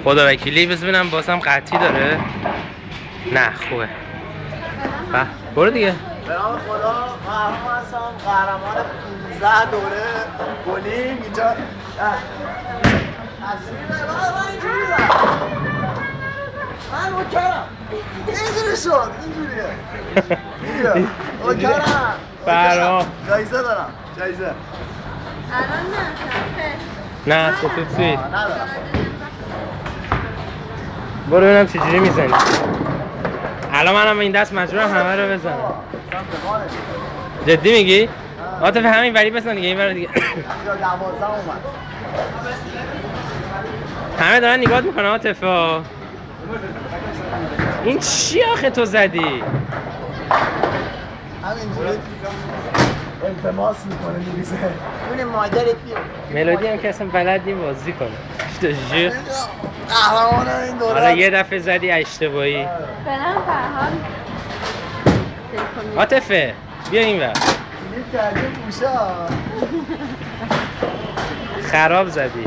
خدا وکیلی بس ببینم بازم قطعی داره. نه خوبه. برو دیگه. به نام خدا قهرمان هستم، قهرمان 15 دوره گلیم اینجا. من اینجوری من اوکرم. اینجوری شد، اینجوریه. اوکرم. برام جایزه دارم، جایزه. الان نه نه سوپر سویت. ندارم. برو ببینم چجوری میزنی. الان منم این دست مجبورم همه رو بزنم. جدی میگی؟ عاطفه همین وری بزن دیگه، این ور دیگه. 12 اومد. همه دارن نگاهت میکنن عاطفه. این چی آخه تو زدی؟ همینجوری التماس میکنه میریزه. اون مادرت بیاد. ملودی هم که اصلا بلد نیم بازی کنه. چطوری؟ قهرمان این دوره. حالا یه دفعه زدی اشتباهی. برم فرهاد عاطفه بیا این ور. کلیپ کردیم گوشا. خراب زدی.